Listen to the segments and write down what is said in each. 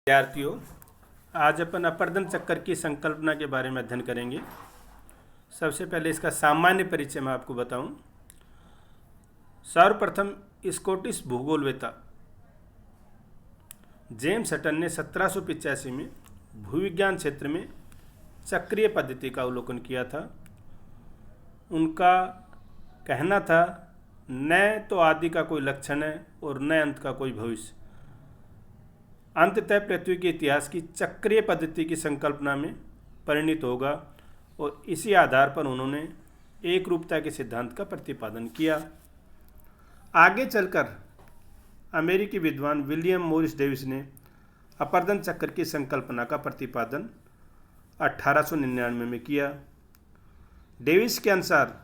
विद्यार्थियों, आज अपन अपर्दन चक्कर की संकल्पना के बारे में अध्ययन करेंगे। सबसे पहले इसका सामान्य परिचय मैं आपको बताऊं। सर्वप्रथम स्कॉटिश भूगोलवेत्ता जेम्स हटन ने 1785 में भूविज्ञान क्षेत्र में चक्रीय पद्धति का अवलोकन किया था। उनका कहना था, न तो आदि का कोई लक्षण है और न अंत का कोई भविष्य। अंततः पृथ्वी के इतिहास की चक्रीय पद्धति की संकल्पना में परिणित होगा और इसी आधार पर उन्होंने एक रूपता के सिद्धांत का प्रतिपादन किया। आगे चलकर अमेरिकी विद्वान विलियम मॉरिस डेविस ने अपर्दन चक्र की संकल्पना का प्रतिपादन 1899 में किया। डेविस के अनुसार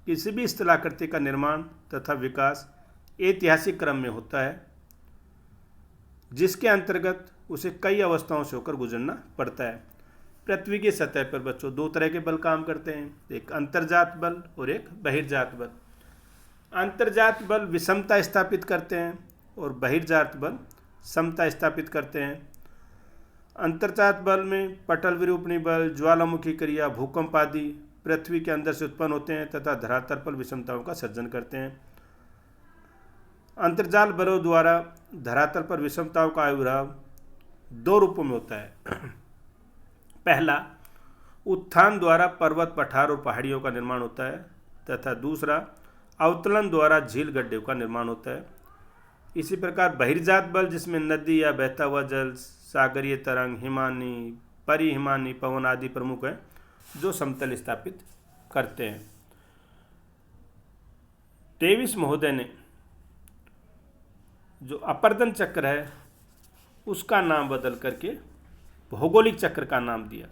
किसी भी स्थलाकृति का निर्माण तथा विकास ऐतिहासिक क्रम में होता है, जिसके अंतर्गत उसे कई अवस्थाओं से होकर गुजरना पड़ता है। पृथ्वी की सतह पर बच्चों दो तरह के बल काम करते हैं, एक अंतर्जात बल और एक बहिर्जात बल। अंतर्जात बल विषमता स्थापित करते हैं और बहिर्जात बल समता स्थापित करते हैं। अंतर्जात बल में पटल विरूपणी बल, ज्वालामुखी क्रिया, भूकंप आदि पृथ्वी के अंदर से उत्पन्न होते हैं तथा धरातल पर विषमताओं का सर्जन करते हैं। अंतर्जाल बलों द्वारा धरातल पर विषमताओं का आविर्भाव दो रूपों में होता है। पहला, उत्थान द्वारा पर्वत, पठार और पहाड़ियों का निर्माण होता है तथा दूसरा, अवतरण द्वारा झील गड्ढों का निर्माण होता है। इसी प्रकार बहिर्जात बल, जिसमें नदी या बहता हुआ जल, सागरीय तरंग, हिमानी, परिहिमानी पवन आदि प्रमुख हैं, जो समतल स्थापित करते हैं। डेविस महोदय ने जो अपर्दन चक्र है उसका नाम बदल करके भौगोलिक चक्र का नाम दिया।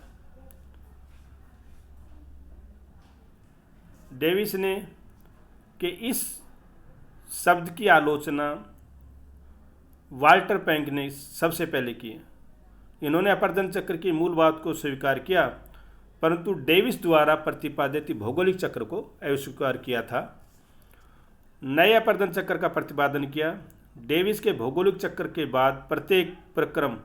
डेविस ने के इस शब्द की आलोचना वाल्टर पैंक ने सबसे पहले की। इन्होंने अपर्दन चक्र की मूल बात को स्वीकार किया, परंतु डेविस द्वारा प्रतिपादित भौगोलिक चक्र को अस्वीकार किया था। नए अपर्दन चक्र का प्रतिपादन किया। डेविस के भौगोलिक चक्र के बाद प्रत्येक प्रक्रम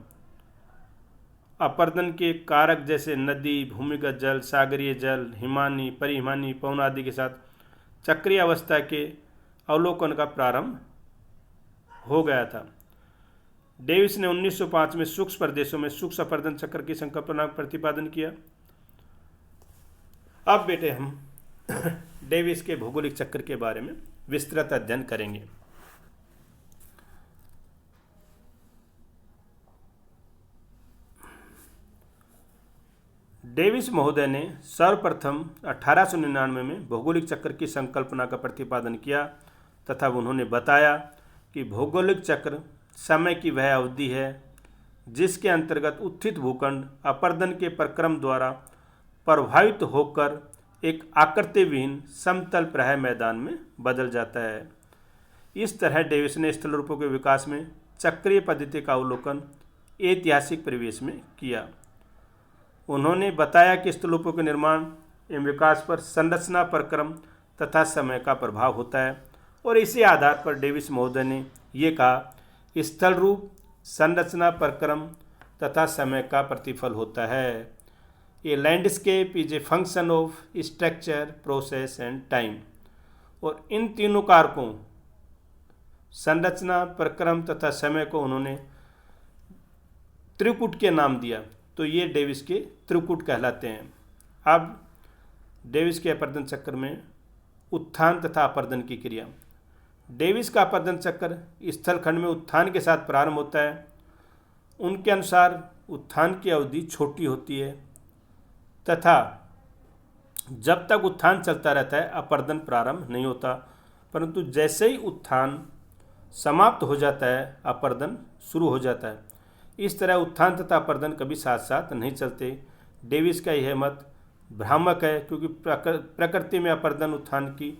अपर्दन के कारक जैसे नदी, भूमिगत जल, सागरीय जल, हिमानी, परिहिमानी पवन आदि के साथ चक्रीय अवस्था के अवलोकन का प्रारंभ हो गया था। डेविस ने 1905 में सूक्ष्म प्रदेशों में सूक्ष्म अपर्दन चक्र की संकल्पना का प्रतिपादन किया। अब बेटे हम डेविस के भौगोलिक चक्र के बारे में विस्तृत अध्ययन करेंगे। डेविस महोदय ने सर्वप्रथम 1899 में भौगोलिक चक्र की संकल्पना का प्रतिपादन किया तथा उन्होंने बताया कि भौगोलिक चक्र समय की वह अवधि है जिसके अंतर्गत उत्थित भूखंड अपर्दन के प्रक्रम द्वारा प्रभावित होकर एक आकृति विहीन समतल प्राय मैदान में बदल जाता है। इस तरह डेविस ने स्थल रूपों के विकास में चक्रीय पद्धति का अवलोकन ऐतिहासिक परिवेश में किया। उन्होंने बताया कि स्थलरूपों के निर्माण एवं विकास पर संरचना, प्रक्रम तथा समय का प्रभाव होता है और इसी आधार पर डेविस महोदय ने ये कहा, स्थल रूप, संरचना, प्रक्रम तथा समय का प्रतिफल होता है। ये landscape is a function of structure, process and time. और इन तीनों कारकों संरचना, प्रक्रम तथा समय को उन्होंने त्रिकूट के नाम दिया, तो ये डेविस के त्रिकूट कहलाते हैं। अब डेविस के अपर्दन चक्र में उत्थान तथा अपर्दन की क्रिया। डेविस का अपर्दन चक्र स्थलखंड में उत्थान के साथ प्रारंभ होता है। उनके अनुसार उत्थान की अवधि छोटी होती है तथा जब तक उत्थान चलता रहता है अपर्दन प्रारंभ नहीं होता, परंतु जैसे ही उत्थान समाप्त हो जाता है अपर्दन शुरू हो जाता है। इस तरह उत्थान तथा अपर्दन कभी साथ साथ नहीं चलते। डेविस का यह मत भ्रामक है, क्योंकि प्रकृति में अपर्दन उत्थान की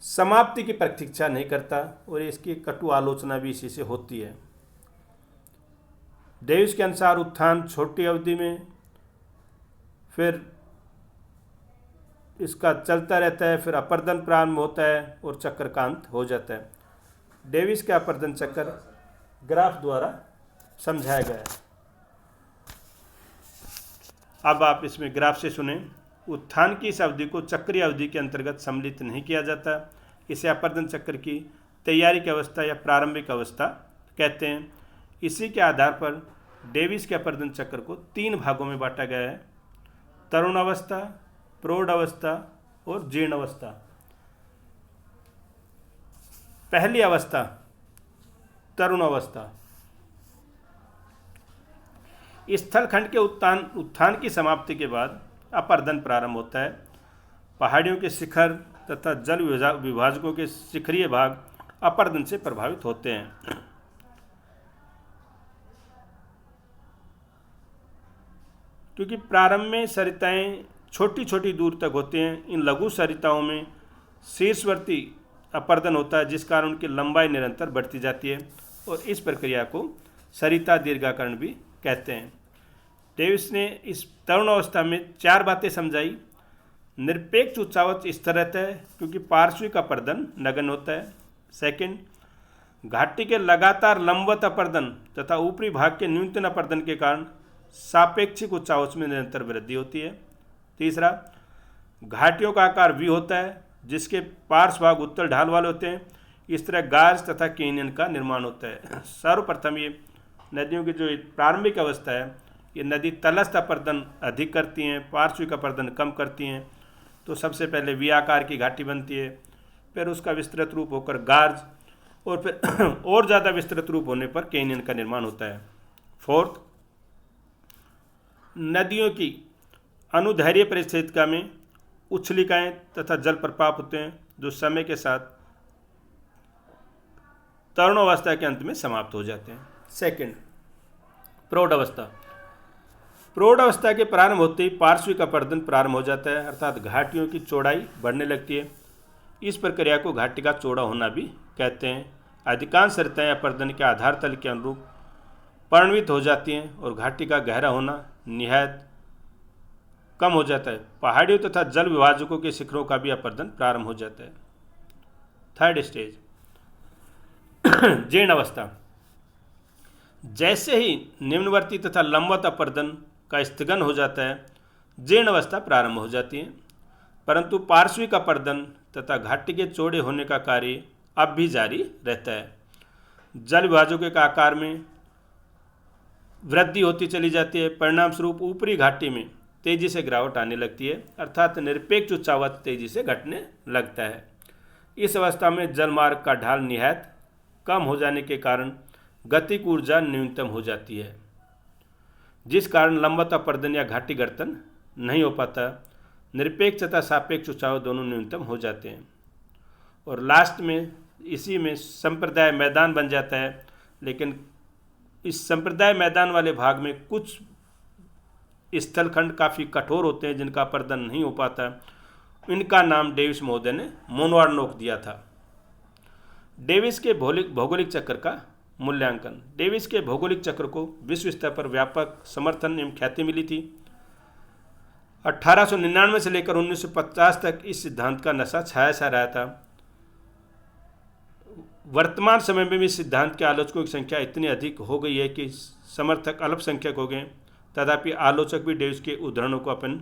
समाप्ति की प्रतीक्षा नहीं करता और इसकी कटु आलोचना भी इसी से होती है। डेविस के अनुसार उत्थान छोटी अवधि में, फिर इसका चलता रहता है, फिर अपर्दन प्रारंभ होता है और चक्र का अंत हो जाता है। डेविस का अपर्दन चक्र ग्राफ द्वारा समझाया गया है। अब आप इसमें ग्राफ से सुने। उत्थान की इस अवधि को चक्रीय अवधि के अंतर्गत सम्मिलित नहीं किया जाता। इसे अपर्दन चक्र की तैयारी की अवस्था या प्रारंभिक अवस्था कहते हैं। इसी के आधार पर डेविस के अपर्दन चक्र को 3 भागों में बांटा गया है: तरुण अवस्था, प्रौढ़ अवस्था और जीर्ण अवस्था। पहली अवस्था तरुण अवस्था। स्थलखंड के उत्थान की समाप्ति के बाद अपर्दन प्रारंभ होता है। पहाड़ियों के शिखर तथा जल विभाजकों के शिखरीय भाग अपर्दन से प्रभावित होते हैं। क्योंकि प्रारंभ में सरिताएं छोटी छोटी दूर तक होती हैं, इन लघु सरिताओं में शीर्षवर्ती अपर्दन होता है, जिस कारण उनकी लंबाई निरंतर बढ़ती जाती है और इस प्रक्रिया को सरिता दीर्घाकरण भी कहते हैं। डेविस ने इस तरुण अवस्था में 4 बातें समझाई। निरपेक्ष उच्चावच स्थिर रहता है क्योंकि पार्श्विक अपर्दन नगण्य होता है। सेकंड, घाटी के लगातार लंबवत अपर्दन तथा ऊपरी भाग के न्यूनतम अपर्दन के कारण सापेक्षिक उच्चावच में निरंतर वृद्धि होती है। तीसरा, घाटियों का आकार वी होता है जिसके पार्श्व भाग उत्तल ढाल वाले होते हैं। इस तरह गार्ज तथा कैनियन का निर्माण होता है। सर्वप्रथम ये नदियों की जो प्रारंभिक अवस्था है, ये नदी तलस्थ अपर्दन अधिक करती हैं, पार्श्विक अपर्दन कम करती हैं। तो सबसे पहले वी आकार की घाटी बनती है, फिर उसका विस्तृत रूप होकर गार्ज, और फिर और ज़्यादा विस्तृत रूप होने पर कैनियन का निर्माण होता है। फोर्थ, नदियों की अनुदैर्घ्य परिस्थितिका में उछलिकाएँ तथा जल प्रपात होते हैं जो समय के साथ तरुणावस्था के अंत में समाप्त हो जाते हैं। सेकंड, प्रौढ़ अवस्था। प्रौढ़ अवस्था के प्रारंभ होते ही पार्श्विक अपर्दन प्रारंभ हो जाता है, अर्थात घाटियों की चौड़ाई बढ़ने लगती है। इस प्रक्रिया को घाटी का चौड़ा होना भी कहते हैं। अधिकांश सरिताएं अपर्दन के आधार तल के अनुरूप परिणमित हो जाती हैं और घाटी का गहरा होना निहायत कम हो जाता है। पहाड़ियों तथा जल विभाजकों के शिखरों का भी अपर्दन प्रारंभ हो जाता है। थर्ड स्टेज, जीर्ण अवस्था। जैसे ही निम्नवर्ती तथा लंबवत अपर्दन का स्थगन हो जाता है, जीर्ण अवस्था प्रारंभ हो जाती है, परंतु पार्श्विक अपर्दन तथा घाटी के चौड़े होने का कार्य अब भी जारी रहता है। जल विभाजकों के आकार में वृद्धि होती चली जाती है। परिणाम स्वरूप ऊपरी घाटी में तेजी से गिरावट आने लगती है, अर्थात निरपेक्ष उच्चावच तेजी से घटने लगता है। इस अवस्था में जलमार्ग का ढाल निहायत कम हो जाने के कारण गतिक ऊर्जा न्यूनतम हो जाती है, जिस कारण लंबवत अपर्दन या घाटी गर्तन नहीं हो पाता। निरपेक्ष तथा सापेक्ष उच्चावच दोनों न्यूनतम हो जाते हैं और लास्ट में इसी में संप्रदाय मैदान बन जाता है। लेकिन इस संप्रदाय मैदान वाले भाग में कुछ स्थलखंड काफ़ी कठोर होते हैं जिनका अपर्दन नहीं हो पाता। इनका नाम डेविस महोदय ने मोनोआर्नोक दिया था। डेविस के भौगोलिक चक्र का मूल्यांकन। डेविस के भौगोलिक चक्र को विश्व स्तर पर व्यापक समर्थन एवं ख्याति मिली थी। 1899 से लेकर 1950 तक इस सिद्धांत का नशा छाया सा रहा था। वर्तमान समय में भी सिद्धांत के आलोचकों की संख्या इतनी अधिक हो गई है कि समर्थक अल्पसंख्यक हो गए। तथापि आलोचक भी डेविस के उदाहरणों को अपन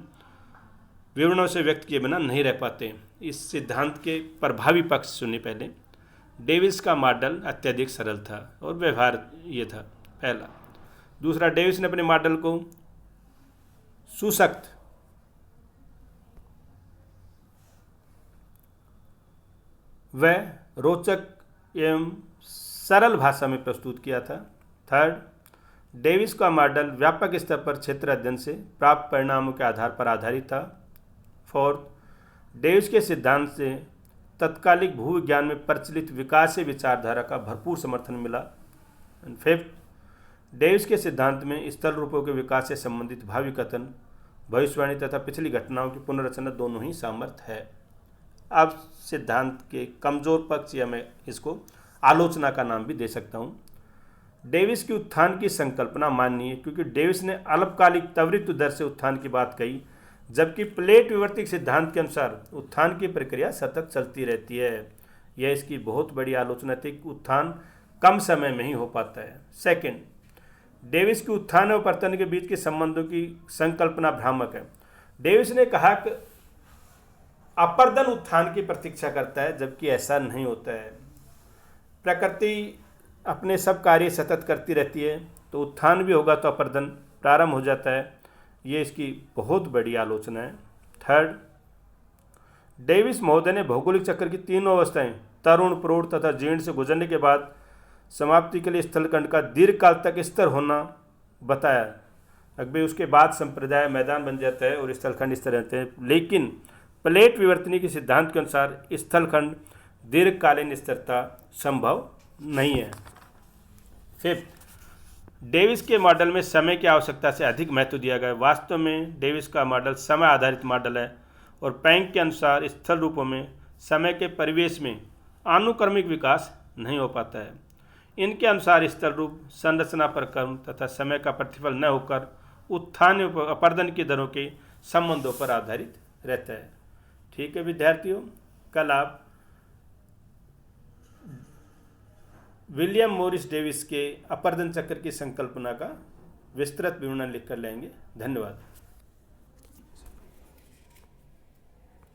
विवरणों से व्यक्त किए बिना नहीं रह पाते। इस सिद्धांत के प्रभावी पक्ष सुनिए। पहले, डेविस का मॉडल अत्यधिक सरल था और व्यवहार्य था, पहला। दूसरा, डेविस ने अपने मॉडल को सुसख्त व रोचक एवं सरल भाषा में प्रस्तुत किया था। थर्ड, डेविस का मॉडल व्यापक स्तर पर क्षेत्र अध्ययन से प्राप्त परिणामों के आधार पर आधारित था। फोर्थ, डेविस के सिद्धांत से तत्कालिक भूविज्ञान में प्रचलित विकासीय विचारधारा का भरपूर समर्थन मिला। एंड फिफ्थ, डेविस के सिद्धांत में स्थल रूपों के विकास से संबंधित भावी कथन, भविष्यवाणी तथा पिछली घटनाओं की पुनर्रचना दोनों ही सामर्थ्य है। अब सिद्धांत के कमजोर पक्ष, या मैं इसको आलोचना का नाम भी दे सकता हूँ। डेविस की उत्थान की संकल्पना माननीय है क्योंकि डेविस ने अल्पकालिक त्वरित दर से उत्थान की बात कही, जबकि प्लेट विवर्तक सिद्धांत के अनुसार उत्थान की प्रक्रिया सतत चलती रहती है। यह इसकी बहुत बड़ी आलोचना थी कि उत्थान कम समय में ही हो पाता है। सेकंड, डेविस की उत्थान और पतन के बीच के संबंधों की संकल्पना भ्रामक है। डेविस ने कहा कि अपर्दन उत्थान की प्रतीक्षा करता है, जबकि ऐसा नहीं होता है। प्रकृति अपने सब कार्य सतत करती रहती है, तो उत्थान भी होगा तो अपर्दन प्रारंभ हो जाता है। ये इसकी बहुत बड़ी आलोचना है। थर्ड, डेविस महोदय ने भौगोलिक चक्र की तीनों अवस्थाएं तरुण, प्रौढ़ तथा जीर्ण से गुजरने के बाद समाप्ति के लिए स्थलखंड का दीर्घ काल तक स्थिर होना बताया। अगले उसके बाद संप्रदाय मैदान बन जाता है और स्थलखंड स्थिर रहते हैं, लेकिन प्लेट विवर्तनी के सिद्धांत के अनुसार स्थलखंड दीर्घकालीन स्थिरता संभव नहीं है। फिफ्थ, डेविस के मॉडल में समय की आवश्यकता से अधिक महत्व दिया गया है। वास्तव में डेविस का मॉडल समय आधारित मॉडल है और पैंक के अनुसार स्थल रूपों में समय के परिवेश में आनुक्रमिक विकास नहीं हो पाता है। इनके अनुसार स्थल रूप संरचना पर कर्म तथा समय का प्रतिफल न होकर उत्थान और अपर्दन की दरों के संबंधों पर आधारित रहता है। ठीक है विद्यार्थियों, कल आप विलियम मॉरिस डेविस के अपर्दन चक्र की संकल्पना का विस्तृत विवरण लिखकर लेंगे। धन्यवाद।